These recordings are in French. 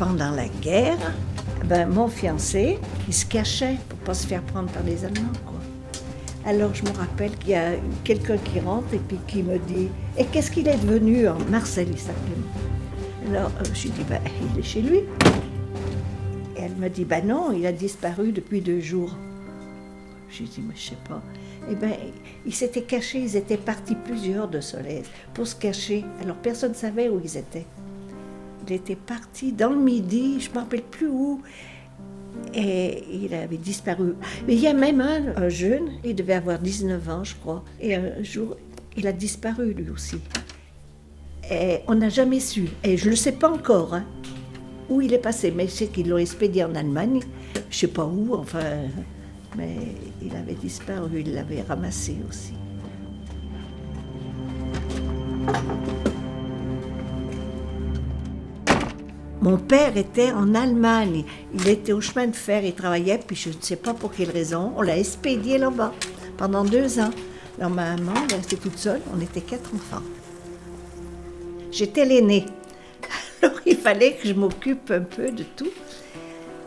pendant la guerre, ben, mon fiancé, il se cachait pour ne pas se faire prendre par les Allemands, quoi. Alors je me rappelle qu'il y a quelqu'un qui rentre et puis qui me dit « Et qu'est-ce qu'il est devenu ?» Marcel, il s'appelait. Alors je lui dis ben, « Il est chez lui. » Et elle me dit « Ben non, il a disparu depuis 2 jours. » Je lui dis « Mais je sais pas. » Eh bien, ils s'étaient cachés, ils étaient partis plusieurs de Solèze pour se cacher. Alors personne ne savait où ils étaient. Il était parti dans le Midi, je ne me rappelle plus où. Et il avait disparu. Mais il y a même un jeune, il devait avoir 19 ans, je crois. Et un jour, il a disparu lui aussi. Et on n'a jamais su. Et je ne le sais pas encore, hein, où il est passé. Mais je sais qu'ils l'ont expédié en Allemagne. Je ne sais pas où, enfin. Mais il avait disparu, il l'avait ramassé aussi. Mon père était en Allemagne, il était au chemin de fer, il travaillait, puis je ne sais pas pour quelle raison, on l'a expédié là-bas pendant 2 ans. Alors ma maman, elle restait toute seule, on était 4 enfants. J'étais l'aînée, alors il fallait que je m'occupe un peu de tout.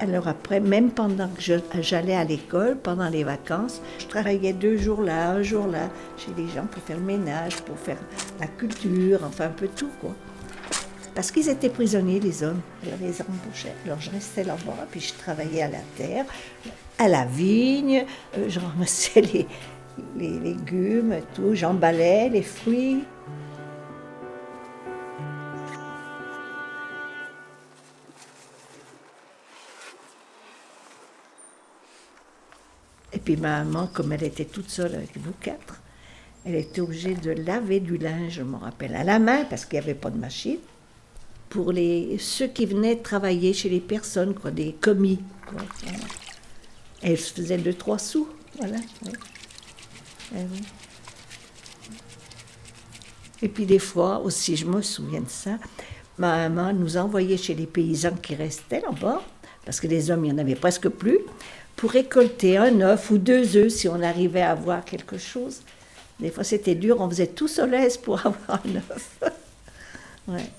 Alors après, même pendant que j'allais à l'école, pendant les vacances, je travaillais 2 jours là, 1 jour là, chez les gens pour faire le ménage, pour faire la culture, enfin un peu tout, quoi. Parce qu'ils étaient prisonniers, les hommes. Alors ils embauchaient. Alors je restais là-bas, puis je travaillais à la terre, à la vigne, je ramassais les légumes, tout, j'emballais les fruits. Et puis ma maman, comme elle était toute seule avec nous 4, elle était obligée de laver du linge, je me rappelle, à la main, parce qu'il n'y avait pas de machine. Pour ceux qui venaient travailler chez les personnes, quoi, des commis. Quoi, voilà. Et elle se faisait 2-3 sous, voilà. Oui. Oui. Et puis des fois aussi, je me souviens de ça, ma maman nous envoyait chez les paysans qui restaient là-bas, parce que les hommes, il n'y en avait presque plus, pour récolter 1 œuf ou 2 œufs si on arrivait à avoir quelque chose. Des fois c'était dur, on faisait tout Solèze pour avoir un œuf. Ouais.